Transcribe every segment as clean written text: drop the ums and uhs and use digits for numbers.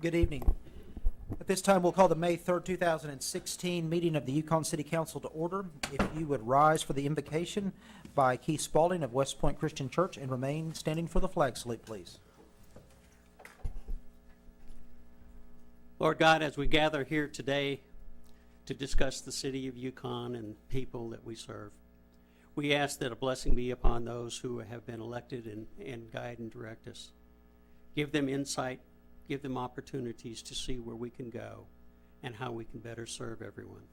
Good evening. At this time, we'll call the May 3rd, 2016 meeting of the Yukon City Council to order. If you would rise for the invocation by Keith Spalding of West Point Christian Church and remain standing for the flag salute, please. Lord God, as we gather here today to discuss the city of Yukon and people that we serve, we ask that a blessing be upon those who have been elected and guide and direct us. Give them insight, give them opportunities to see where we can go and how we can better serve everyone.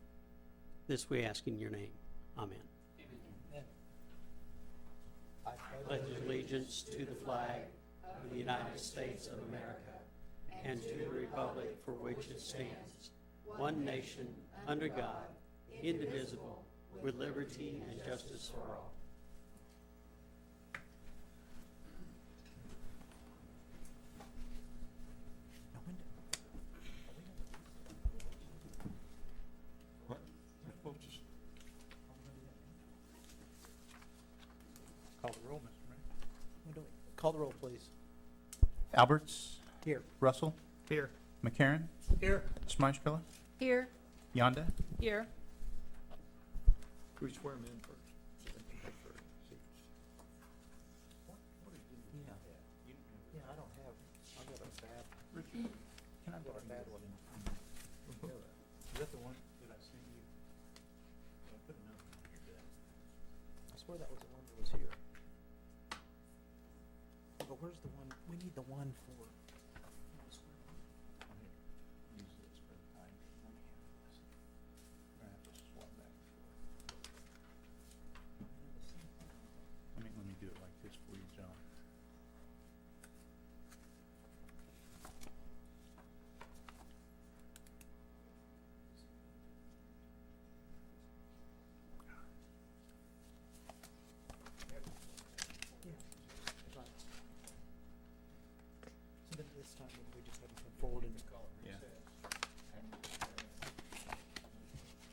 This we ask in your name. Amen. Amen. I pledge allegiance to the flag of the United States of America and to the republic for which it stands, one nation, under God, indivisible, with liberty and justice for all. Call the roll, Mr. Mayor. Call the roll, please. Alberts. Here. Russell. Here. McCarron. Here. Smeichkiller. Here. Yonda. Here. We swear them in first. Yeah, I don't have, I've got a bad, can I borrow a bad one? Is that the one that I sent you? I put another one on your desk. I swear that was the one that was here. But where's the one, we need the one for. Use this for the time. Let me have this. We're gonna have to swap back and forth. Let me do it like this for you, John. So then this time we just have to come forward and. Yeah.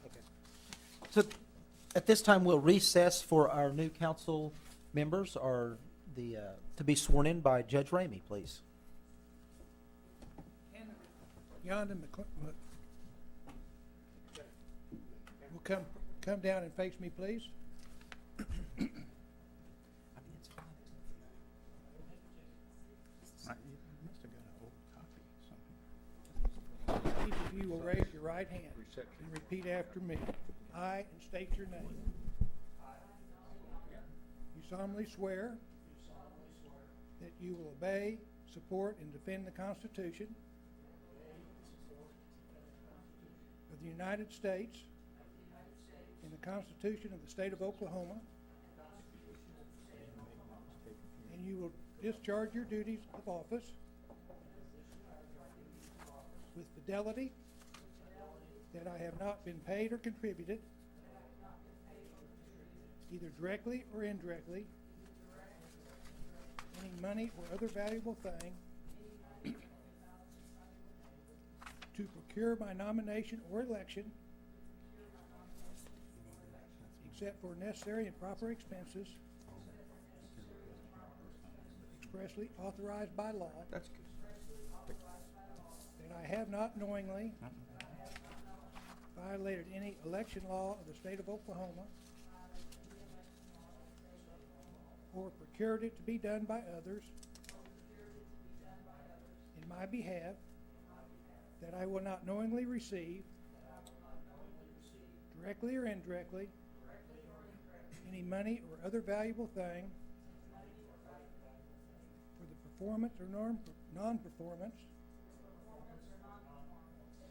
Okay. So at this time, we'll recess for our new council members or the, to be sworn in by Judge Ramey, please. Yonda will come down and face me, please. You must have got an old copy or something. Each of you will raise your right hand and repeat after me. I, and state your name. You solemnly swear that you will obey, support, and defend the Constitution of the United States and the Constitution of the State of Oklahoma, and you will discharge your duties of office with fidelity, that I have not been paid or contributed, either directly or indirectly, any money or other valuable thing to procure my nomination or election, except for necessary and proper expenses expressly authorized by law. That's good. That I have not knowingly violated any election law of the state of Oklahoma or procured it to be done by others in my behalf, that I will not knowingly receive, directly or indirectly, any money or other valuable thing for the performance or non-performance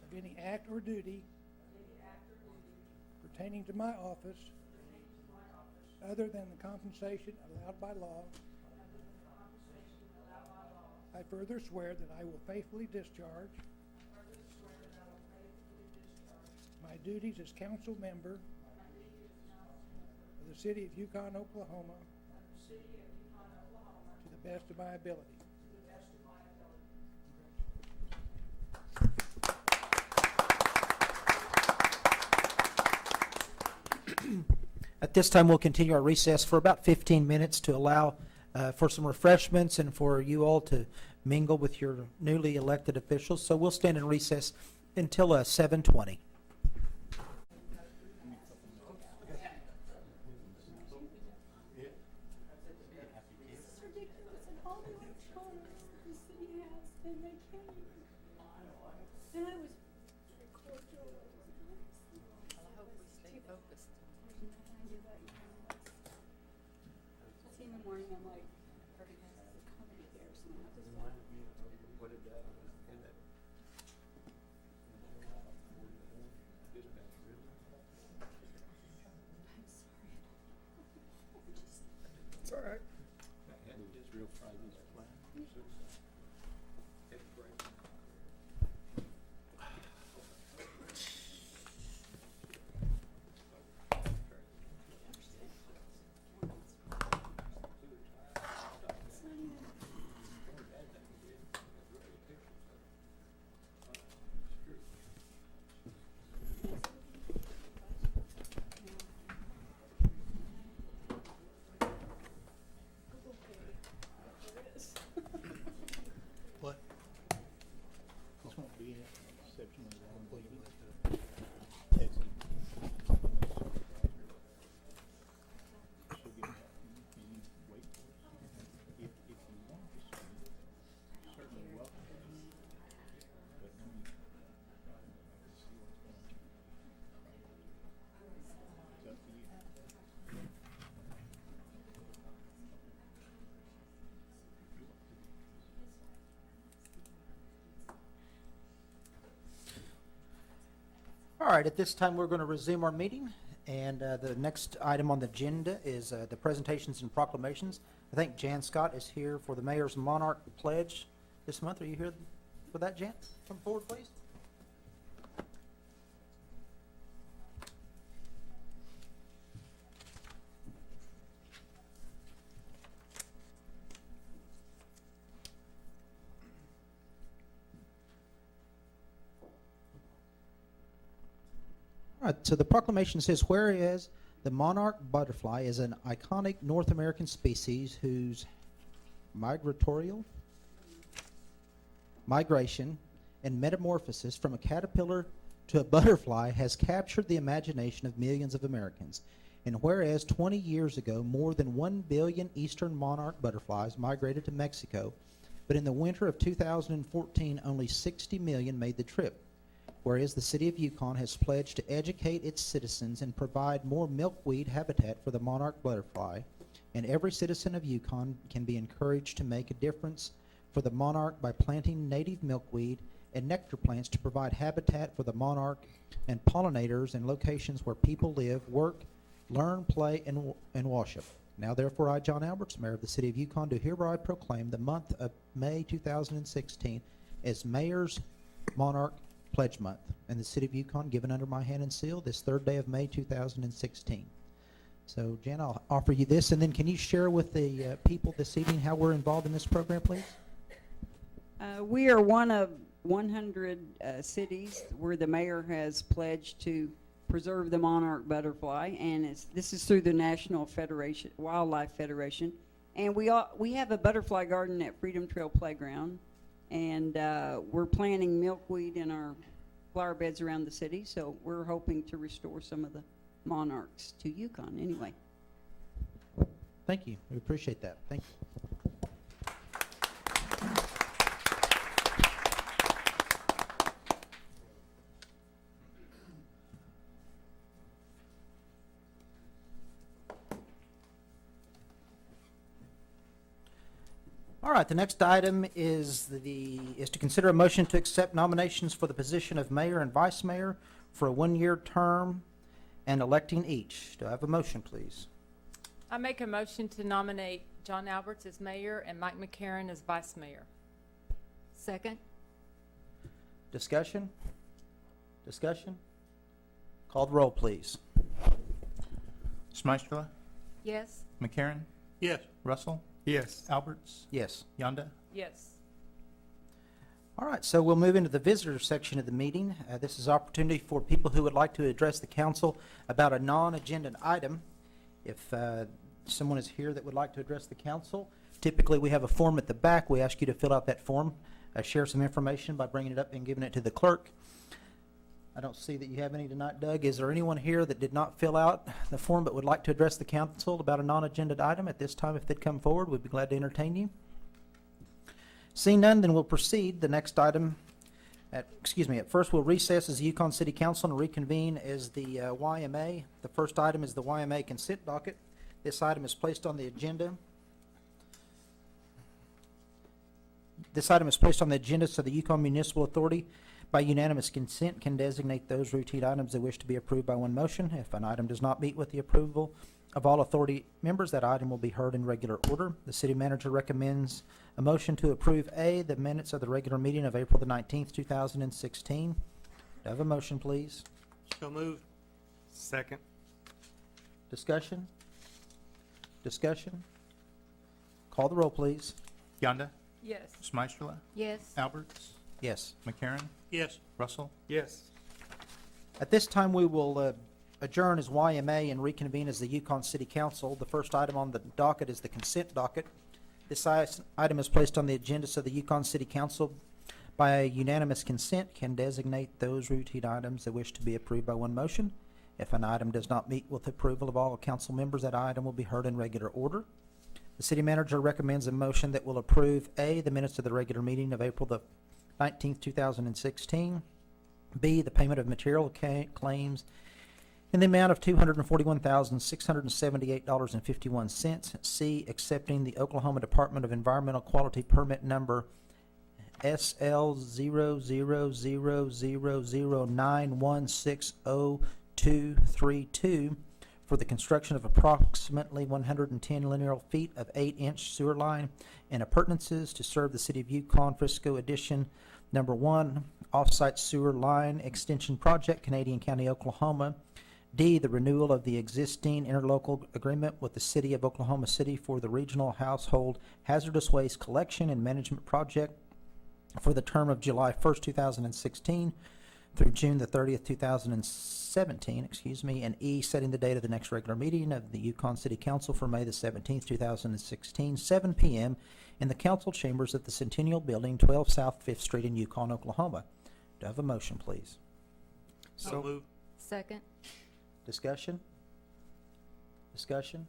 of any act or duty pertaining to my office other than the compensation allowed by law. I further swear that I will faithfully discharge my duties as council member of the city of Yukon, Oklahoma, to the best of my ability. At this time, we'll continue our recess for about 15 minutes to allow for some refreshments and for you all to mingle with your newly elected officials. So we'll stand in recess until 7:20. It's ridiculous, and all the electronics the city has, and they can't even. And I was very cordial. I hope we stay focused. See, in the morning, I'm like, there's a company there, so I'm just like, What did that, and that? I'm sorry. Just, It's all right. Israel Friday's plan. Take a break. it's not even. What? This won't be exceptionally long, will you? Text him. She'll get back to you. Can you wait for us? If you want to see it, certainly welcome. But let me see what's going on. It's up to you. All right, at this time, we're going to resume our meeting, and the next item on the agenda is the presentations and proclamations. I think Jan Scott is here for the Mayor's Monarch Pledge this month. Are you here for that, Jan? Come forward, please. All right, so the proclamation says, whereas the monarch butterfly is an iconic North American species whose migration and metamorphosis from a caterpillar to a butterfly has captured the imagination of millions of Americans. And whereas 20 years ago, more than 1 billion eastern monarch butterflies migrated to Mexico, but in the winter of 2014, only 60 million made the trip. Whereas the city of Yukon has pledged to educate its citizens and provide more milkweed habitat for the monarch butterfly, and every citizen of Yukon can be encouraged to make a difference for the monarch by planting native milkweed and nectar plants to provide habitat for the monarch and pollinators in locations where people live, work, learn, play, and worship. Now therefore I, John Alberts, Mayor of the City of Yukon, do hereby proclaim the month of May 2016 as Mayor's Monarch Pledge Month in the City of Yukon, given under my hand and seal this third day of May 2016. So Jan, I'll offer you this, and then can you share with the people this evening how we're involved in this program, please? We are one of 100 cities where the mayor has pledged to preserve the monarch butterfly, and this is through the National Federation, Wildlife Federation. And we have a butterfly garden at Freedom Trail Playground, and we're planting milkweed in our flower beds around the city, so we're hoping to restore some of the monarchs to Yukon anyway. Thank you. We appreciate that. Thank you. All right, the next item is to consider a motion to accept nominations for the position of mayor and vice mayor for a one-year term and electing each. Do I have a motion, please? I make a motion to nominate John Alberts as mayor and Mike McCarron as vice mayor. Second? Discussion? Discussion? Called roll, please. Smystrela, Yes. McCarron, Yes. Russell, Yes. Alberts, Yes. Yonda. Yes. All right, so we'll move into the visitor section of the meeting. This is opportunity for people who would like to address the council about a non-agenda item. If someone is here that would like to address the council, Typically, we have a form at the back. We ask you to fill out that form, share some information by bringing it up and giving it to the clerk. I don't see that you have any tonight, Doug. Is there anyone here that did not fill out the form but would like to address the council about a non-agenda item at this time? If they'd come forward, we'd be glad to entertain you. Seeing none, then we'll proceed. The next item, at first we'll recess as the Yukon City Council and reconvene as the YMA. The first item is the YMA consent docket. This item is placed on the agenda. This item is placed on the agenda so the Yukon Municipal Authority, by unanimous consent, can designate those routine items they wish to be approved by one motion. If an item does not meet with the approval of all authority members, that item will be heard in regular order. The city manager recommends a motion to approve A, the minutes of the regular meeting of April the 19th, 2016. Do I have a motion, please? So moved. Second. Discussion? Discussion? Call the roll, please. Yonda, Yes. Smystrela, Yes. Alberts, Yes. McCarron, Yes. Russell. Yes. At this time, we will adjourn as YMA and reconvene as the Yukon City Council. The first item on the docket is the consent docket. This item is placed on the agenda so the Yukon City Council, by unanimous consent, can designate those routine items they wish to be approved by one motion. If an item does not meet with approval of all council members, that item will be heard in regular order. The city manager recommends a motion that will approve A, the minutes of the regular meeting of April the 19th, 2016. B, the payment of material claims in the amount of $241,678.51. C, accepting the Oklahoma Department of Environmental Quality Permit number SL00000916022 for the construction of approximately 110 linear feet of 8-inch sewer line and appurtenances to serve the City of Yukon, Frisco Edition Number 1, Off-Site Sewer Line Extension Project, Canadian County, Oklahoma. D, the renewal of the existing interlocal agreement with the City of Oklahoma City for the Regional Household Hazardous Waste Collection and Management Project for the term of July 1st, 2016 through June the 30th, 2017, and E, setting the date of the next regular meeting of the Yukon City Council for May the 17th, 2016, 7 p.m. in the council chambers at the Centennial Building, 12 South 5th Street in Yukon, Oklahoma. Do I have a motion, please? So moved. Second. Discussion? Discussion?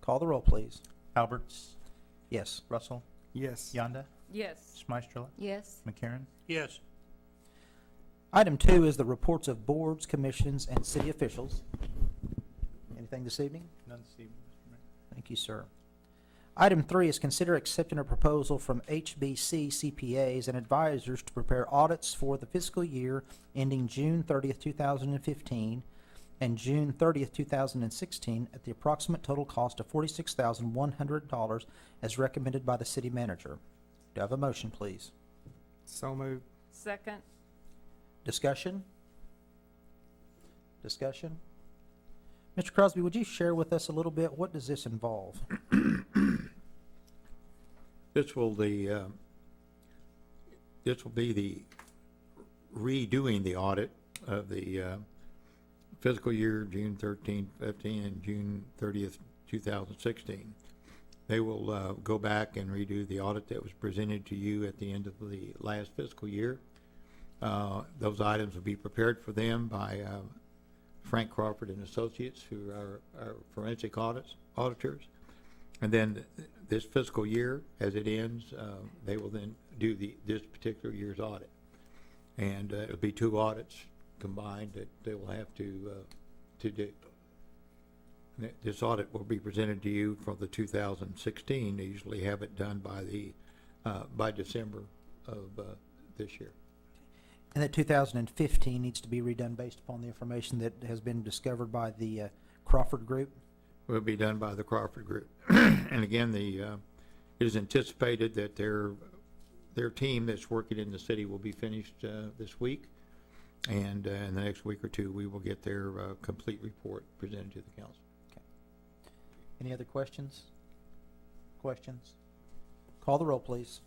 Call the roll, please. Alberts, Yes. Russell, Yes. Yonda, Yes. Smystrela, Yes. McCarron. Yes. Item 2 is the reports of boards, commissions, and city officials. Anything this evening? None this evening, Mr. Mayor. Thank you, sir. Item 3 is consider accepting a proposal from HBC CPAs and advisors to prepare audits for the fiscal year ending June 30th, 2015 and June 30th, 2016 at the approximate total cost of $46,100 as recommended by the city manager. Do I have a motion, please? So moved. Second. Discussion? Discussion? Mr. Crosby, would you share with us a little bit, what does this involve? This will be the redoing the audit of the fiscal year June 13, 15, and June 30th, 2016. They will go back and redo the audit that was presented to you at the end of the last fiscal year. Those items will be prepared for them by Frank Crawford and Associates, who are our forensic auditors. And then this fiscal year, as it ends, they will then do this particular year's audit. And it'll be 2 audits combined that they will have to do. This audit will be presented to you for the 2016. They usually have it done by December of this year. And that 2015 needs to be redone based upon the information that has been discovered by the Crawford Group? Will be done by the Crawford Group. And again, it is anticipated that their team that's working in the city will be finished this week. And in the next week or 2, we will get their complete report presented to the council. Okay. Any other questions? Questions? Call the roll, please.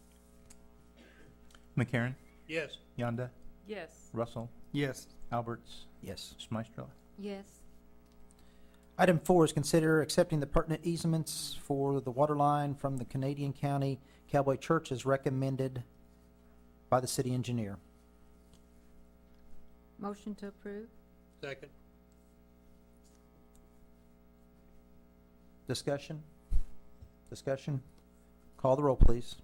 McCarron, Yes. Yonda, Yes. Russell, Yes. Alberts, Yes. Smystrela. Yes. Item 4 is consider accepting the pertinent easements for the water line from the Canadian County Cowboy Church as recommended by the city engineer. Motion to approve? Second. Discussion? Discussion? Call the roll, please.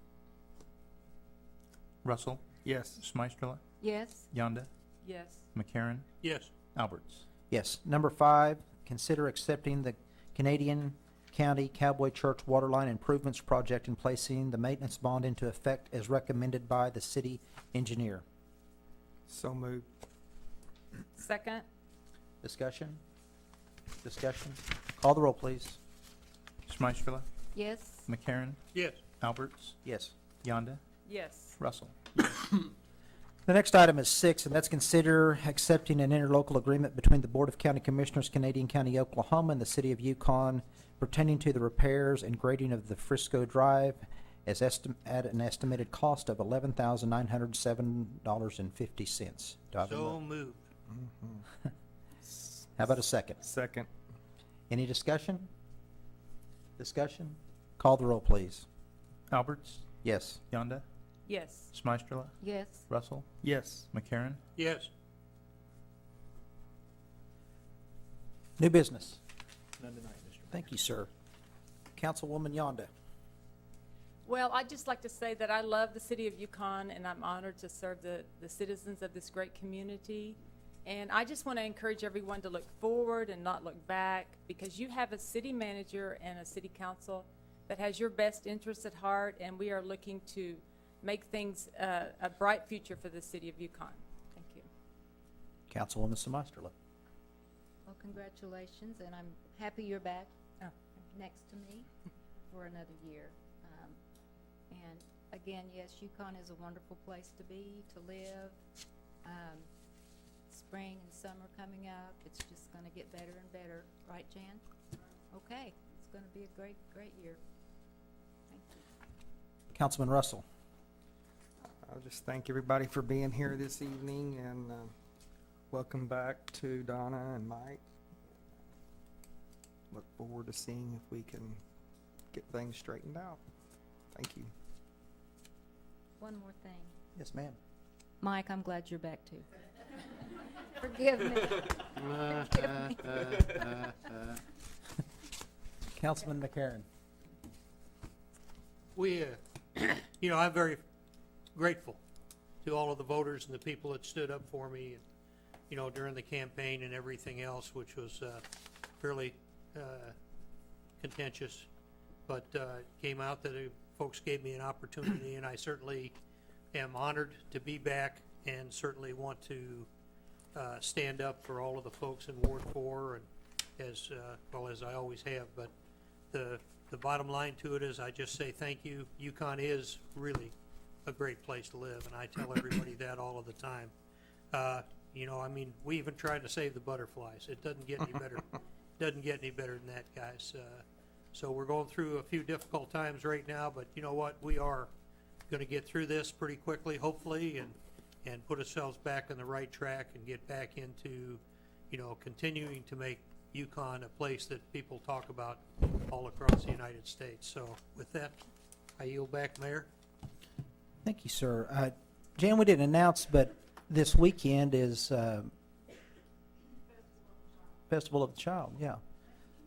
Russell, Yes. Smystrela, Yes. Yonda, Yes. McCarron, Yes. Alberts. Yes. Number 5, consider accepting the Canadian County Cowboy Church Waterline Improvements Project and placing the maintenance bond into effect as recommended by the city engineer. So moved. Second? Discussion? Discussion? Call the roll, please. Smystrela, Yes. McCarron, Yes. Alberts, Yes. Yonda, Yes. Russell. The next item is 6, and that's consider accepting an interlocal agreement between the Board of County Commissioners, Canadian County, Oklahoma, and the City of Yukon pertaining to the repairs and grading of the Frisco Drive as at an estimated cost of $11,907.50. Do I have a So mo- moved. How about a second? Second. Any discussion? Discussion? Call the roll, please. Alberts, Yes. Yonda, Yes. Smystrela, Yes. Russell, Yes. McCarron, Yes. New business. None tonight, Mr. Thank you, sir. Councilwoman Yonda. Well, I'd just like to say that I love the city of Yukon, and I'm honored to serve the citizens of this great community. And I just want to encourage everyone to look forward and not look back, because you have a city manager and a city council that has your best interests at heart, and we are looking to make things a bright future for the city of Yukon. Thank you. Councilwoman Samastrala. Well, congratulations, and I'm happy you're back Oh. next to me for another year. And again, yes, Yukon is a wonderful place to be, to live. Spring and summer coming up, it's just gonna get better and better, right, Jan? Okay, it's gonna be a great, great year. Thank you. Councilman Russell. I'll just thank everybody for being here this evening, and welcome back to Donna and Mike. Look forward to seeing if we can get things straightened out. Thank you. One more thing. Yes, ma'am. Mike, I'm glad you're back too. Forgive me. Councilman McCarron. We, I'm very grateful to all of the voters and the people that stood up for me, during the campaign and everything else, which was fairly contentious. But it came out that folks gave me an opportunity, and I certainly am honored to be back and certainly want to stand up for all of the folks in Ward 4, and as well as I always have. But the bottom line to it is I just say thank you. Yukon is really a great place to live, and I tell everybody that all of the time. We even tried to save the butterflies. It doesn't get any better. Doesn't get any better than that, guys. So we're going through a few difficult times right now, but you know what? We are going to get through this pretty quickly, hopefully, and put ourselves back on the right track and get back into, continuing to make Yukon a place that people talk about all across the United States. So with that, I yield back, Mayor. Thank you, sir. Jan, we didn't announce, but this weekend is Festival of the Child, yeah.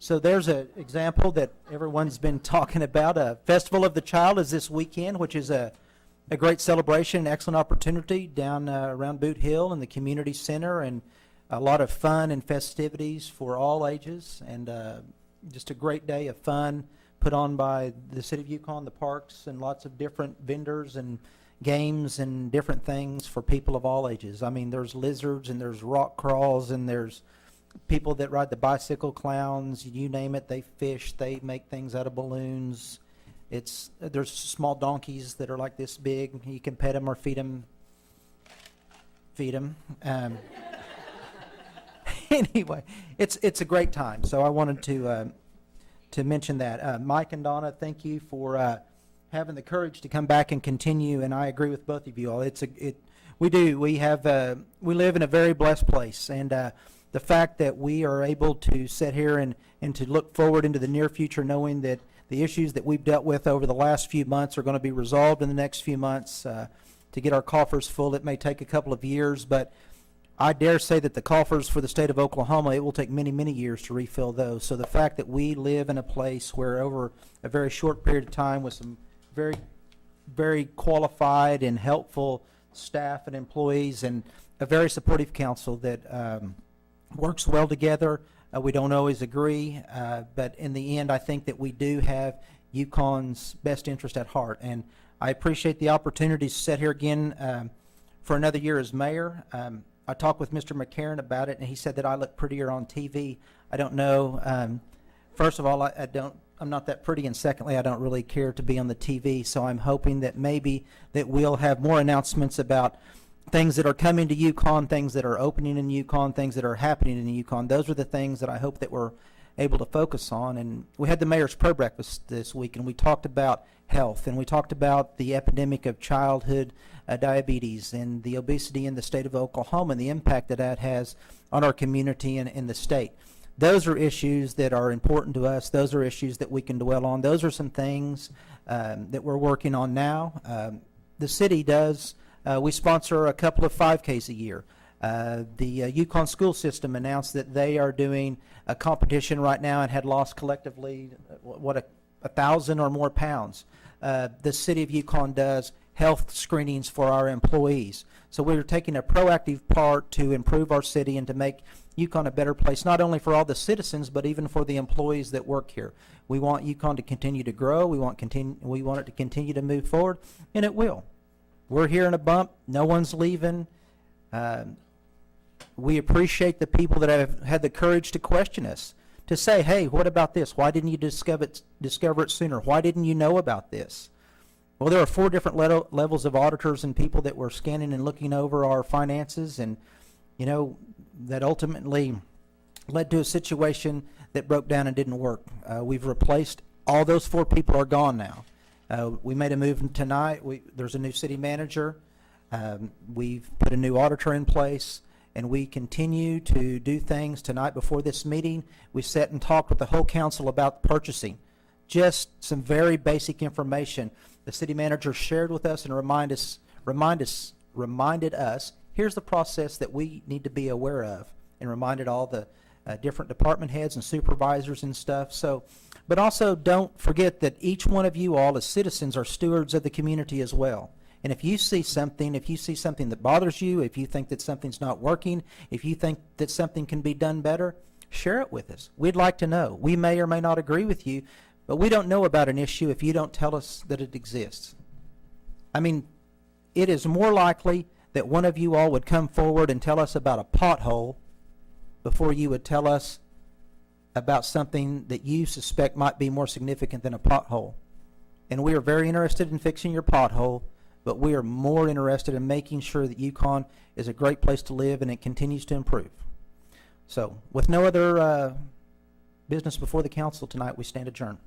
So there's an example that everyone's been talking about. Festival of the Child is this weekend, which is a great celebration, excellent opportunity down around Boot Hill in the community center, and a lot of fun and festivities for all ages, and just a great day of fun put on by the City of Yukon, the parks, and lots of different vendors and games and different things for people of all ages. I mean, there's lizards and there's rock crawls and there's people that ride the bicycle clowns, you name it, they fish, they make things out of balloons. There's small donkeys that are like this big. You can pet them or feed them. Anyway, it's a great time. So I wanted to mention that. Mike and Donna, thank you for having the courage to come back and continue. And I agree with both of you all. We live in a very blessed place, and the fact that we are able to sit here and to look forward into the near future, knowing that the issues that we've dealt with over the last few months are going to be resolved in the next few months. To get our coffers full, it may take a couple of years, but I dare say that the coffers for the state of Oklahoma, it will take many, many years to refill those. So the fact that we live in a place where over a very short period of time with some very, very qualified and helpful staff and employees and a very supportive council that works well together. We don't always agree, but in the end, I think that we do have Yukon's best interest at heart. And I appreciate the opportunity to sit here again for another year as mayor. I talked with Mr. McCarron about it, and he said that I look prettier on TV. I don't know. First of all, I'm not that pretty, and secondly, I don't really care to be on the TV. So I'm hoping that maybe that we'll have more announcements about things that are coming to Yukon, things that are opening in Yukon, things that are happening in Yukon. Those are the things that I hope that we're able to focus on. And we had the mayor's prayer breakfast this week, and we talked about health, and we talked about the epidemic of childhood diabetes and the obesity in the state of Oklahoma and the impact that that has on our community and in the state. Those are issues that are important to us. Those are issues that we can dwell on. Those are some things that we're working on now. The city does, we sponsor a couple of 5Ks a year. The Yukon school system announced that they are doing a competition right now and had lost collectively, 1,000 or more pounds. The city of Yukon does health screenings for our employees. So we're taking a proactive part to improve our city and to make Yukon a better place, not only for all the citizens, but even for the employees that work here. We want Yukon to continue to grow. We want it to continue to move forward, and it will. We're here in a bump. No one's leaving. We appreciate the people that have had the courage to question us, to say, hey, what about this? Why didn't you discover it sooner? Why didn't you know about this? Well, there are 4 different levels of auditors and people that were scanning and looking over our finances, and, you know, that ultimately led to a situation that broke down and didn't work. We've replaced, all those 4 people are gone now. We made a move tonight. There's a new city manager. We've put a new auditor in place, and we continue to do things. Tonight before this meeting, we sat and talked with the whole council about purchasing. Just some very basic information. The city manager shared with us and reminded us, here's the process that we need to be aware of, and reminded all the different department heads and supervisors and stuff. So, but also don't forget that each one of you all as citizens are stewards of the community as well. And if you see something that bothers you, if you think that something's not working, if you think that something can be done better, share it with us. We'd like to know. We may or may not agree with you, but we don't know about an issue if you don't tell us that it exists. I mean, it is more likely that one of you all would come forward and tell us about a pothole before you would tell us about something that you suspect might be more significant than a pothole. And we are very interested in fixing your pothole, but we are more interested in making sure that Yukon is a great place to live and it continues to improve. So, with no other business before the council tonight, we stand adjourned.